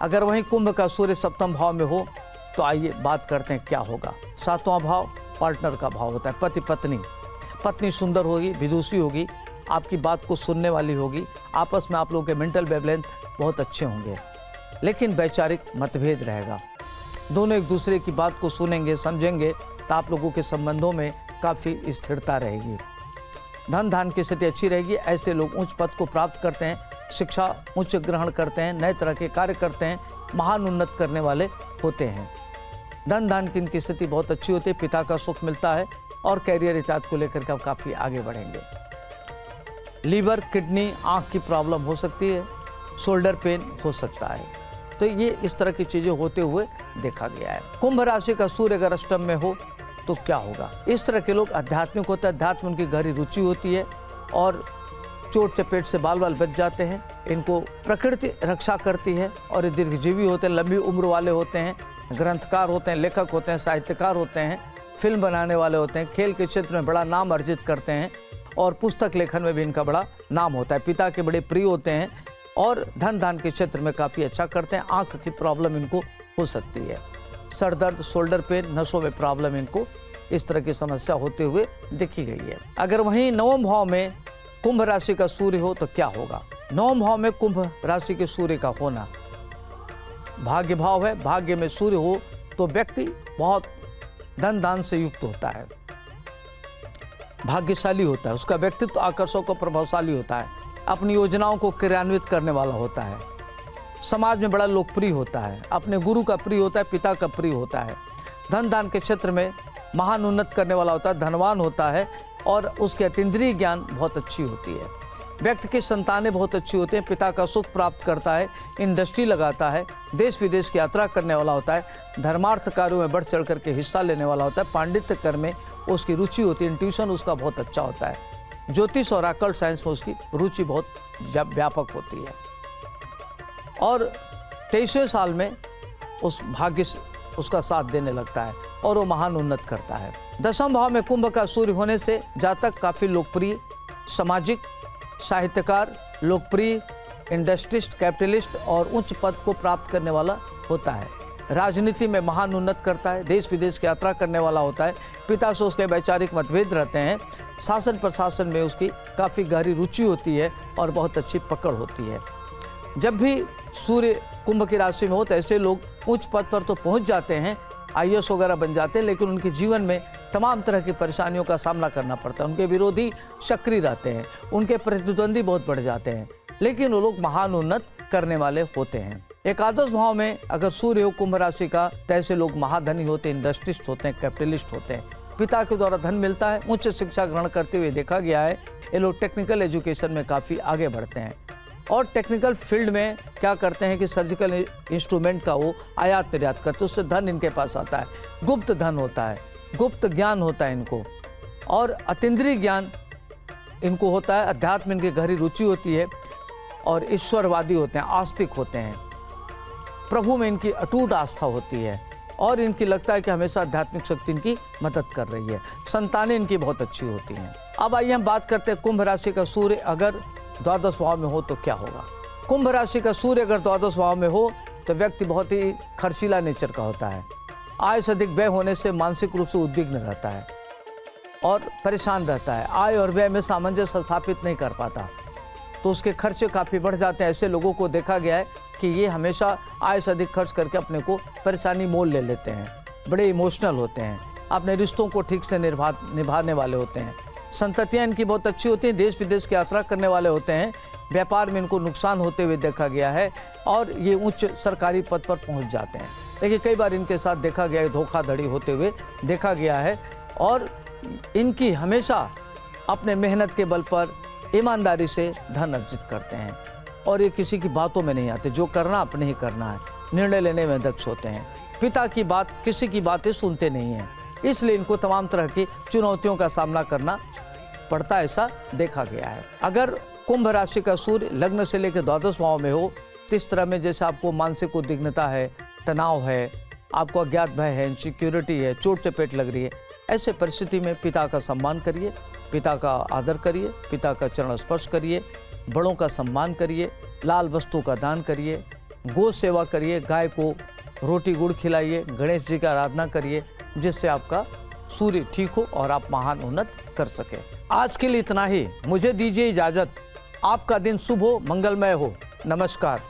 अगर वहीं कुंभ का सूर्य सप्तम भाव में हो तो आइए बात करते हैं क्या होगा। सातवां भाव पार्टनर का भाव होता है, पति पत्नी। पत्नी सुंदर होगी, विदुषी होगी, आपकी बात को सुनने वाली होगी, आपस में आप लोगों के मेंटल वेवलेंथ बहुत अच्छे होंगे, लेकिन वैचारिक मतभेद रहेगा। दोनों एक दूसरे की बात को सुनेंगे, समझेंगे तो आप लोगों के संबंधों में काफ़ी स्थिरता रहेगी। धन धान की स्थिति अच्छी रहेगी। ऐसे लोग उच्च पद को प्राप्त करते हैं, शिक्षा उच्च ग्रहण करते हैं, नए तरह के कार्य करते हैं, महान उन्नत करने वाले होते हैं। धन धान की इनकी स्थिति बहुत अच्छी होती है, पिता का सुख मिलता है और कैरियर इत्यादि को लेकर के आप काफ़ी आगे बढ़ेंगे। लीवर, किडनी, आँख की प्रॉब्लम हो सकती है, शोल्डर पेन हो सकता है, तो ये इस तरह की चीज़ें होते हुए देखा गया है। कुंभ राशि का सूर्य अगर अष्टम में हो तो क्या होगा। इस तरह के लोग आध्यात्मिक होते हैं, अध्यात्म उनकी गहरी रुचि होती है और चोट चपेट से बाल बाल बच जाते हैं। इनको प्रकृति रक्षा करती है और ये दीर्घजीवी होते हैं, लंबी उम्र वाले होते हैं, ग्रंथकार होते हैं, लेखक होते हैं, साहित्यकार होते हैं, फिल्म बनाने वाले होते हैं, खेल के क्षेत्र में बड़ा नाम अर्जित करते हैं और पुस्तक लेखन में भी इनका बड़ा नाम होता है। पिता के बड़े प्रिय होते हैं और धन धान के क्षेत्र में काफ़ी अच्छा करते हैं। आँख की प्रॉब्लम इनको हो सकती है, सर दर्द, शोल्डर पेन, नसों में प्रॉब्लम, इनको इस तरह की समस्या होते हुए देखी गई है। अगर वहीं नवम भाव में कुंभ राशि का सूर्य हो तो क्या होगा। नवम भाव में कुंभ राशि के सूर्य का होना भाग्य भाव है। भाग्य में सूर्य हो तो व्यक्ति बहुत धन दान से युक्त होता है, भाग्यशाली होता है, उसका व्यक्तित्व आकर्षक और प्रभावशाली होता है, अपनी योजनाओं को क्रियान्वित करने वाला होता है, समाज में बड़ा लोकप्रिय होता है, अपने गुरु का प्रिय होता है, पिता का प्रिय होता है, धन दान के क्षेत्र में महान उन्नत करने वाला होता है, धनवान होता है और उसके अतीन्द्रिय ज्ञान बहुत अच्छी होती है। व्यक्ति की संतानें बहुत अच्छी होती हैं, पिता का सुख प्राप्त करता है, इंडस्ट्री लगाता है, देश विदेश की यात्रा करने वाला होता है, धर्मार्थ कार्यों में बढ़ चढ़ करके हिस्सा लेने वाला होता है, पांडित्य कर्म में उसकी रुचि होती है, इंट्यूशन उसका बहुत अच्छा होता है, ज्योतिष और अकल्ट साइंस में उसकी रुचि बहुत व्यापक होती है और 23वें साल में उस भाग्य उसका साथ देने लगता है और वो महान उन्नत करता है। दसम भाव में कुंभ का सूर्य होने से जातक काफ़ी लोकप्रिय, सामाजिक, साहित्यकार, लोकप्रिय, इंडस्ट्रिस्ट, कैपिटलिस्ट और उच्च पद को प्राप्त करने वाला होता है। राजनीति में महान उन्नत करता है, देश विदेश की यात्रा करने वाला होता है, पिता से उसके वैचारिक मतभेद रहते हैं, शासन प्रशासन में उसकी काफ़ी गहरी रुचि होती है और बहुत अच्छी पकड़ होती है। जब भी सूर्य कुंभ की राशि में हो तो ऐसे लोग उच्च पद पर तो पहुंच जाते हैं, आईएएस वगैरह बन जाते हैं, लेकिन उनके जीवन में तमाम तरह की परेशानियों का सामना करना पड़ता है। उनके विरोधी सक्रिय रहते हैं, उनके प्रतिद्वंदी बहुत बढ़ जाते हैं, लेकिन वो लोग महान उन्नत करने वाले होते हैं। एकादश भाव में अगर सूर्य हो कुंभ राशि का तो ऐसे लोग महाधनी होते हैं, इंडस्ट्रिस्ट होते हैं, कैपिटलिस्ट होते हैं, पिता के द्वारा धन मिलता है, उच्च शिक्षा ग्रहण करते हुए देखा गया है। ये लोग टेक्निकल एजुकेशन में काफ़ी आगे बढ़ते हैं और टेक्निकल फील्ड में क्या करते हैं कि सर्जिकल इंस्ट्रूमेंट का वो आयात निर्यात करते, उससे धन इनके पास आता है, गुप्त धन होता है, गुप्त ज्ञान होता है इनको और अतीन्द्रिय ज्ञान इनको होता है, अध्यात्म इनकी गहरी रुचि होती है और ईश्वरवादी होते हैं, आस्तिक होते हैं, प्रभु में इनकी अटूट आस्था होती है और इनकी लगता है कि हमेशा आध्यात्मिक शक्ति इनकी मदद कर रही है। संतानें इनकी बहुत अच्छी होती हैं। अब आइए हम बात करते हैं कुंभ राशि का सूर्य अगर द्वादश भाव में हो तो क्या होगा। कुंभ राशि का सूर्य अगर द्वादश भाव में हो तो व्यक्ति बहुत ही खर्चीला नेचर का होता है, आय से अधिक व्यय होने से मानसिक रूप से उद्विग्न रहता है और परेशान रहता है, आय और व्यय में सामंजस्य स्थापित नहीं कर पाता तो उसके खर्चे काफ़ी बढ़ जाते हैं। ऐसे लोगों को देखा गया है कि ये हमेशा आय से अधिक खर्च करके अपने को परेशानी मोल ले लेते हैं, बड़े इमोशनल होते हैं, अपने रिश्तों को ठीक से निभाने वाले होते हैं, संततियाँ इनकी बहुत अच्छी होती हैं, देश विदेश की यात्रा करने वाले होते हैं, व्यापार में इनको नुकसान होते हुए देखा गया है और ये उच्च सरकारी पद पर पहुंच जाते हैं। लेकिन कई बार इनके साथ देखा गया है धोखाधड़ी होते हुए देखा गया है और इनकी हमेशा अपने मेहनत के बल पर ईमानदारी से धन अर्जित करते हैं और ये किसी की बातों में नहीं आते, जो करना अपने ही करना है, निर्णय लेने में दक्ष होते हैं, पिता की बात किसी की बातें सुनते नहीं हैं, इसलिए इनको तमाम तरह की चुनौतियों का सामना करना पड़ता, ऐसा देखा गया है। अगर कुंभ राशि का सूर्य लग्न से लेकर द्वादश भाव में हो तो इस तरह में जैसे आपको मानसिक उद्विग्नता है, तनाव है, आपको अज्ञात भय है, इनसिक्योरिटी है, चोट चपेट लग रही है, ऐसे परिस्थिति में पिता का सम्मान करिए, पिता का आदर करिए, पिता का चरण स्पर्श करिए, बड़ों का सम्मान करिए, लाल वस्तु का दान करिए, गौ सेवा करिए, गाय को रोटी गुड़ खिलाइए, गणेश जी की आराधना करिए, जिससे आपका सूर्य ठीक हो और आप महान उन्नत कर सके। आज के लिए इतना ही, मुझे दीजिए इजाजत। आपका दिन शुभ हो, मंगलमय हो। नमस्कार।